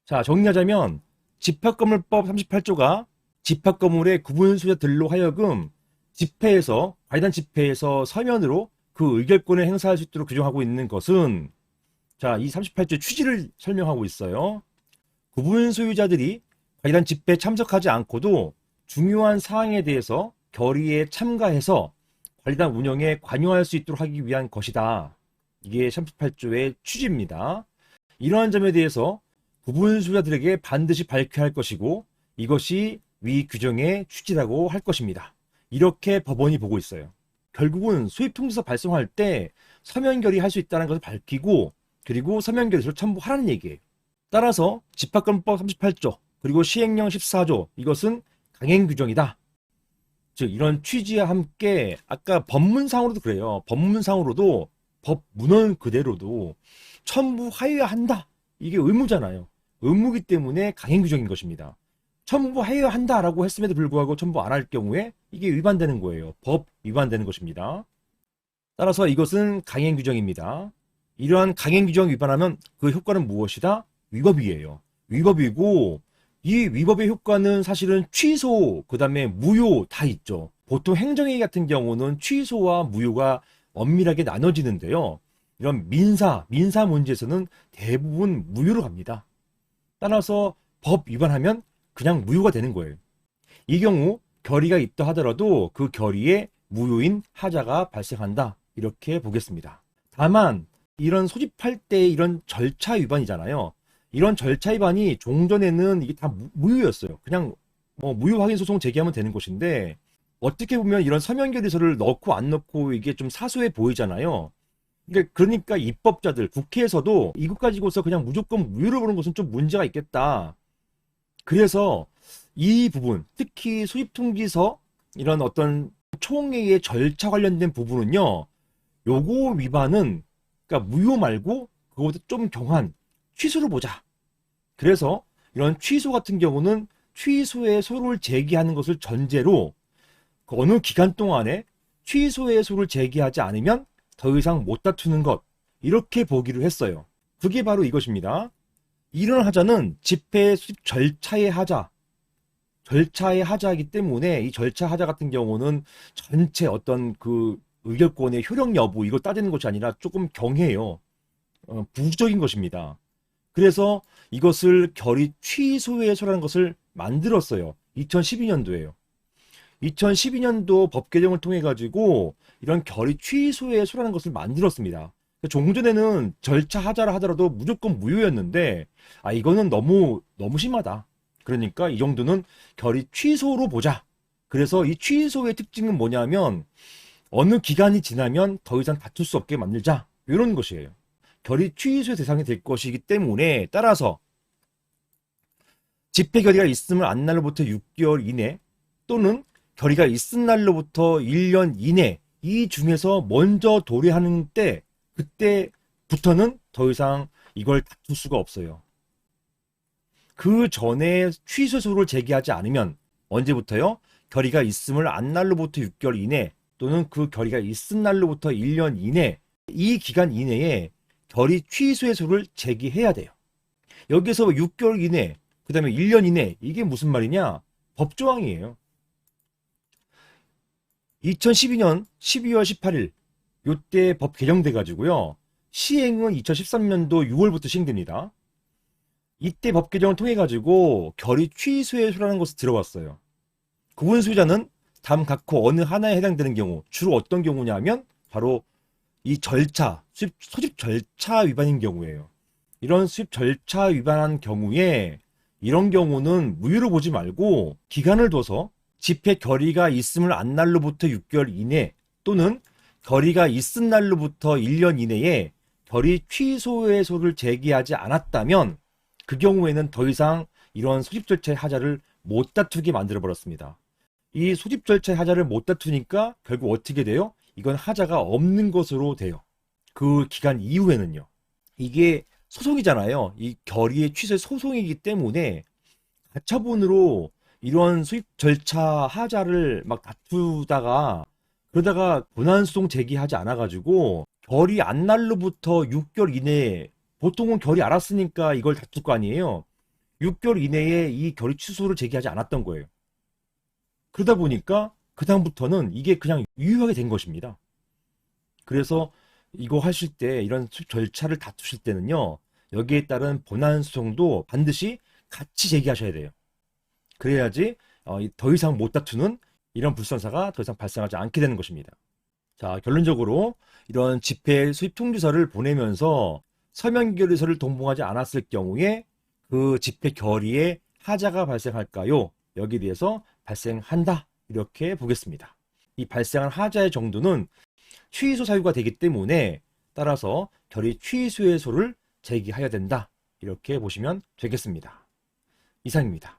자, 정리하자면 집합건물법 38조가 집합건물의 구분수자들로 하여금 집회에서 과이단 집회에서 서면으로 그 의결권을 행사할 수 있도록 규정하고 있는 것은, 자, 이 38조 취지를 설명하고 있어요. 구분 소유자들이 과이단 집회에 참석하지 않고도 중요한 사항에 대해서 결의에 참가해서 과이단 운영에 관여할 수 있도록 하기 위한 것이다. 이게 38조의 취지입니다. 이러한 점에 대해서 구분 소유자들에게 반드시 밝혀야 할 것이고, 이것이 위 규정의 취지라고 할 것입니다. 이렇게 법원이 보고 있어요. 결국은 수입통지서 발송할 때 서면 결의할 수 있다는 것을 밝히고, 그리고 서면 결의서를 첨부하라는 얘기예요. 따라서 집합건법 38조 그리고 시행령 14조, 이것은 강행 규정이다. 즉 이런 취지와 함께 아까 법문상으로도 그래요. 법문상으로도 법 문헌 그대로도 첨부하여야 한다. 이게 의무잖아요. 의무기 때문에 강행 규정인 것입니다. 첨부하여야 한다라고 했음에도 불구하고 첨부 안 할 경우에 이게 위반되는 거예요. 법 위반되는 것입니다. 따라서 이것은 강행 규정입니다. 이러한 강행 규정 위반하면 그 효과는 무엇이다? 위법이에요. 위법이고, 이 위법의 효과는 사실은 취소, 그 다음에 무효 다 있죠. 보통 행정행위 같은 경우는 취소와 무효가 엄밀하게 나눠지는데요. 이런 민사 문제에서는 대부분 무효로 갑니다. 따라서 법 위반하면 그냥 무효가 되는 거예요. 이 경우 결의가 있다 하더라도 그 결의에 무효인 하자가 발생한다. 이렇게 보겠습니다. 다만 이런 소집할 때 이런 절차 위반이잖아요. 이런 절차 위반이 종전에는 이게 다 무효였어요. 그냥 뭐 무효 확인 소송 제기하면 되는 것인데, 어떻게 보면 이런 서면 결의서를 넣고 안 넣고 이게 좀 사소해 보이잖아요. 그러니까 입법자들, 국회에서도 이것 가지고서 그냥 무조건 무효로 보는 것은 좀 문제가 있겠다. 그래서 이 부분, 특히 수입통지서 이런 어떤 총회의 절차 관련된 부분은요, 요거 위반은 그러니까 무효 말고 그거보다 좀 경한 취소로 보자. 그래서 이런 취소 같은 경우는 취소의 소를 제기하는 것을 전제로 그 어느 기간 동안에 취소의 소를 제기하지 않으면 더 이상 못 다투는 것, 이렇게 보기로 했어요. 그게 바로 이것입니다. 이런 하자는 집회 수집 절차의 하자, 절차의 하자이기 때문에 이 절차 하자 같은 경우는 전체 어떤 그 의결권의 효력 여부 이거 따지는 것이 아니라 조금 경해요. 부수적인 것입니다. 그래서 이것을 결의 취소의소라는 것을 만들었어요. 2012년도에요. 2012년도 법 개정을 통해 가지고 이런 결의 취소의소라는 것을 만들었습니다. 종전에는 절차 하자라 하더라도 무조건 무효였는데, 이거는 너무 심하다. 그러니까 이 정도는 결의 취소로 보자. 그래서 이 취소의 특징은 뭐냐면 어느 기간이 지나면 더 이상 다툴 수 없게 만들자. 이런 것이에요. 결의 취소의 대상이 될 것이기 때문에, 따라서 집회 결의가 있음을 안 날로부터 6개월 이내 또는 결의가 있은 날로부터 1년 이내, 이 중에서 먼저 도래하는 때, 그때부터는 더 이상 이걸 다툴 수가 없어요. 그 전에 취소소를 제기하지 않으면 언제부터요? 결의가 있음을 안 날로부터 6개월 이내 또는 그 결의가 있은 날로부터 1년 이내, 이 기간 이내에 결의 취소의 소를 제기해야 돼요. 여기서 6개월 이내, 그 다음에 1년 이내, 이게 무슨 말이냐? 법조항이에요. 2012년 12월 18일 요때 법 개정돼 가지고요. 시행은 2013년도 6월부터 시행됩니다. 이때 법 개정을 통해 가지고 결의 취소의 소라는 것을 들어왔어요. 구분 소유자는 다음 각호 어느 하나에 해당되는 경우, 주로 어떤 경우냐면 바로 이 절차, 소집 절차 위반인 경우예요. 이런 수입 절차 위반한 경우에 이런 경우는 무효로 보지 말고 기간을 둬서 집회 결의가 있음을 안 날로부터 6개월 이내 또는 결의가 있은 날로부터 1년 이내에 결의 취소의 소를 제기하지 않았다면 그 경우에는 더 이상 이런 소집 절차의 하자를 못 다투게 만들어 버렸습니다. 이 소집 절차의 하자를 못 다투니까 결국 어떻게 돼요? 이건 하자가 없는 것으로 돼요. 그 기간 이후에는요. 이게 소송이잖아요. 이 결의의 취소의 소송이기 때문에 가처분으로 이런 수입 절차 하자를 막 다투다가 그러다가 본안소송 제기하지 않아가지고 결의 안 날로부터 6개월 이내에, 보통은 결의 알았으니까 이걸 다툴 거 아니에요. 6개월 이내에 이 결의 취소를 제기하지 않았던 거예요. 그러다 보니까 그다음부터는 이게 그냥 유효하게 된 것입니다. 그래서 이거 하실 때 이런 절차를 다투실 때는요. 여기에 따른 본안 소송도 반드시 같이 제기하셔야 돼요. 그래야지 더 이상 못 다투는 이런 불선사가 더 이상 발생하지 않게 되는 것입니다. 자, 결론적으로 이런 집회 수입 통지서를 보내면서 서면 결의서를 동봉하지 않았을 경우에 그 집회 결의에 하자가 발생할까요? 여기에 대해서 발생한다. 이렇게 보겠습니다. 이 발생한 하자의 정도는 취소 사유가 되기 때문에 따라서 결의 취소의소를 제기해야 된다. 이렇게 보시면 되겠습니다. 이상입니다.